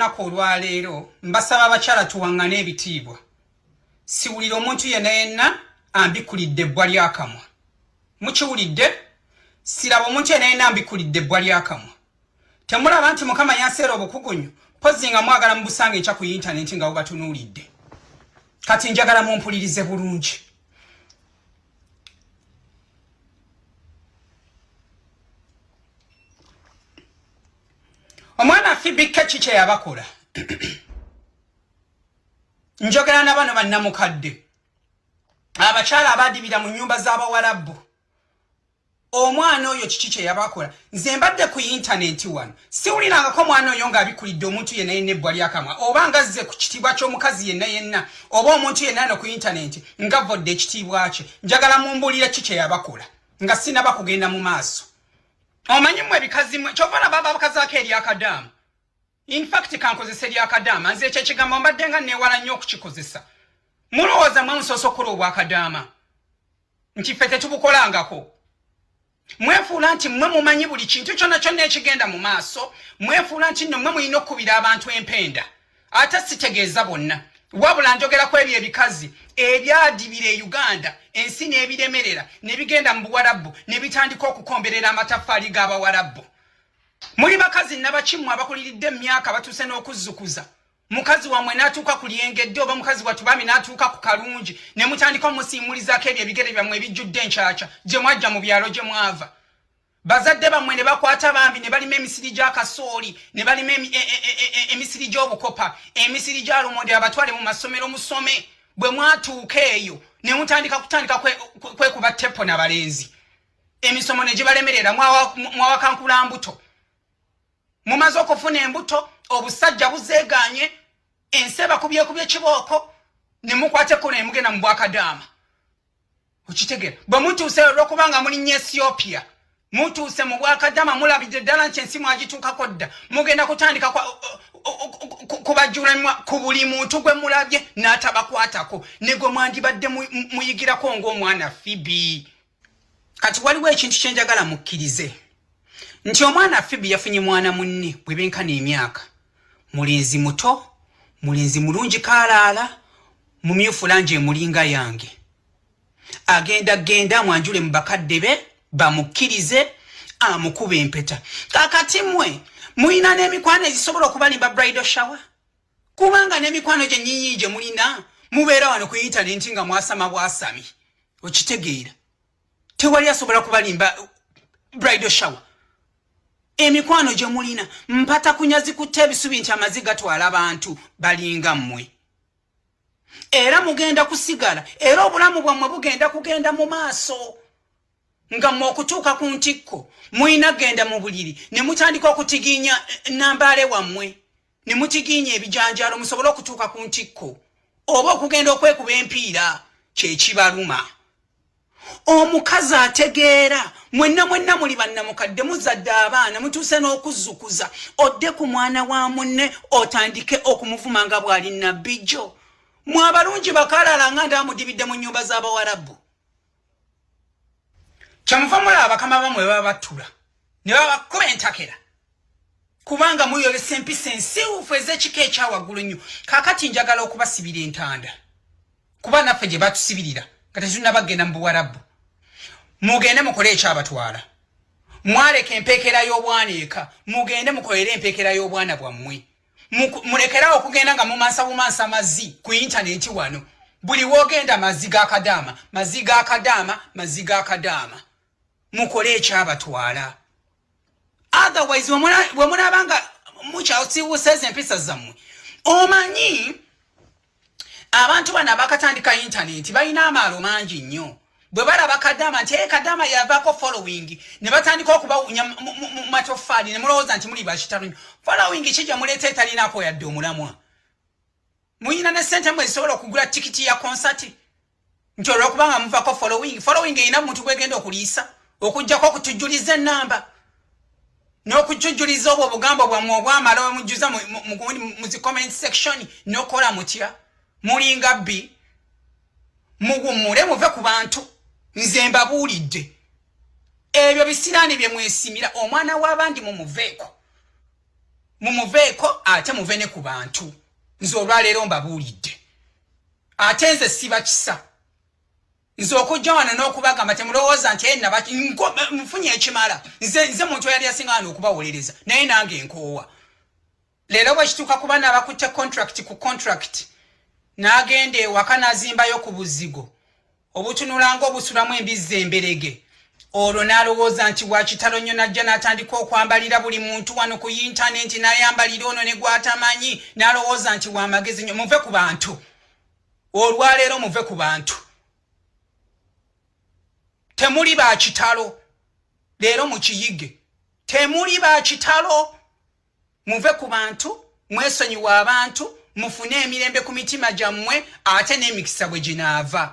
Nako olwaleero mbasaba abakyala tuwangane ebitiibwa. Siwulira omuntu yenna ambikulidde ebbwa lyakamwa. Mukiwulidde? Siraba omuntu yenna ambikulidde ebbwa lyakamwa. Temulaba nti Mukama yanseera obukugunyu, pozi nga mwagala mubusanga enkya ku internet nga bubatunuulidde. Kati njagala mumpulirize bulungi. Omwana Pheobe kye yabakola. Njogera na bano bannamukadde. Abakyala abadibira mu nnyumba z'Abawarabu. Omwana oyo kye yabakola. Nze mbadde ku internet wano. Siwulirangako mwana oyo ng'abikulidde omuntu yenna ebbwa lyakamwa. Oba ngazze ku kitiibwa ky'omukazi yenna. Oba omuntu yenna no ku internet ngavodde ekitiibwa kye. Njagala mumbulire kye yabakola. Nga sinaba kugenda mu maaso. Omanyi mwe bikazi mwe kyovana baba bakazaako eri akadaama. In fact kankozesa eri akadaama nze ekyo ekigambo mbadde nga neewala nnyo okukikozesa. Mulowooza mwe musoose okukola obwakadaama nti ffe tetubukolangako. Mwefuula nti mmwe mumanyi buli kintu kyonna kyonna ekigenda mu maaso. Mwefuula nti nno mmwe mulina okukubira abantu empenda. Ate sitegeeza bonna. Wabula njogerako ebyo ebikazi ebyadibira e Uganda ensi n'ebiremerera ne bigenda mu Buwarabu ne bitandika okukomberera amataffaali g'Abawarabu. Muli bakazi nabakimu abakuliridde emyaka batuuse n'okuzzukuza. Mukazi wamwe n'atuuka ku lyengedde oba mukazi wattu bami n'atuuka ku kalungi ne mutandika omusiimulizaako ebyo ebigere byammwe ebijjudde enkyakya gye mwajja mu byalo gye mwava. Bazadde bammwe ne bakwata bambi ne balima emisiri gy'akasooli ne balima emisiri gy'obukopa emisiri gya lumonde abatwale mu masomero musome. Bwe mwatuuka eyo ne mutandika kwekuba ttepo n'abalenzi. Emisomo ne gibalemerera mwawakankula mbuto. Mumaze okufuna embuto obusajja buzeeganye ensi bakubyekubye kibooko ne mukwateko ne mugenda mu bwakadaama. Okitegera bwe mutuuse olw'okubanga mulinnya Ethiopia mutuuse mu bwakadaama mulabidde ddala nti ensi mwagituukako dda mugenda kutandika kubajjula ku buli muntu gwe mulabye n'atabakwatako ne gwe mwandibadde muyigirako ng'omwana Pheobe. Kati waliwo ekintu kye njagala mukkirize nti omwana Pheobe yafunye mwana munne bwe benkana emyaka. Mulenzi muto, mulenzi mulungi kaalaala, mumyufu langi emulinga yange. Agenda mwanjule mu bakadde be bamukkirize amukuba empeta. Kakati mmwe mulina n'emikwano ezisobola okubalimba bridal shower? Kubanga n'emikwano gye nnyinyi gye mulina mubeera wano ku internet nga mwasama bwasami. Okitegeera tewali asobola kubalimba bridal shower. Emikwano gye mulina mpata kunyazi kutte ebisubi nti amazzi gatwala abantu balinga mmwe. Era mugenda kusigala era obulamu bwammwe bugenda kugenda mu maaso. Nga mmwe okutuuka ku ntikko mulina genda mu buliri ne mutandika okutiginya nambaale wammwe ne mutiginya ebijanjaalo musobole okutuuka ku ntikko oba okugenda okwekuba empiira kye kibaluma. Omukazi ategeera mwenna muli bannamukadde muzadde abaana mutuuse n'okuzzukuza odde ku mwana wa munne otandike okumuvuma nga bw'ali nabbijo. Mwe abalungi bakaalala nga ndamudibidde mu nnyumba z'Abawarabu. Kyamuva mulaba bakama bamwe baba battula ne babakuba entakera kubanga muyolesa empisa ensiwufu ez'ekika ekyawaggulu nnyo. Kaakati njagala okubasibira entanda kuba naffe gye batusibirira nga tetunnabagenda mu Buwarabu. Mugende mukole ekyabatwala. Mwaleka empeekera y'obwana eka mugende mukolere empeekera y'obwana bwammwe. Mulekerawo okugenda nga mumansa mazzi ku internet wano. Buli woogenda mazzi g'akadaama. Mukole ekyabatwala. Otherwise bwe munabanga mukyasiwusa empisa zammwe. Omanyi abantu bano abakatandika internet balina amaalo mangi nnyo. Bwe balaba kadaama nti kadaama yavaako following ne batandika okubawunya mu matoffaali ne mulowooza nti muli bakitalo. Following kijja muleeta etalinaako yadde omulamwa. Muyina ne ssente mwe zisobola okugula tikiti ya konsati nti olw'okubanga muvaako following erina muntu gwegenda okuliisa okujjako okutujjuliza ennamba n'okujjuliza obwo obugambo bwammwe obwamala bwemujjuza mu zi comment section n'okola mutya mulinga bbi mugummule muve ku bantu. Nze mbabuulidde ebyo bisiraani bye mwesimira omwana w'abandi mumuveeko. mumuveeko ate muvene ku bantu nze olwaleero mbabuulidde ate nze siba kisa nze okujja wano n'okubagamba temulowooza nti nfunye ekimala nze muntu eyali asingaana okubawolereza naye nange nkoowa leero bwe kituuka ku baana abakutte contract ku contract n'agenda ewaka n'azimbayo ku buzigo obutunulanga obusulamu embizzi emberege olwo n'alowooza nti wakitalo nnyo najja n'atandika okwambalira buli muntu wano ku yintaneti n'ayambalira ono ne gwatamanyi n'alowooza nti wamagezi nnyo muve ku bantu olwaleero muve ku bantu temuli bakitalo leero mukiyige temuli bakitalo muve ku bantu mwesonyiwa abantu mufune emirembe ku mitima gyammwe ate n'emikisa bwe ginaava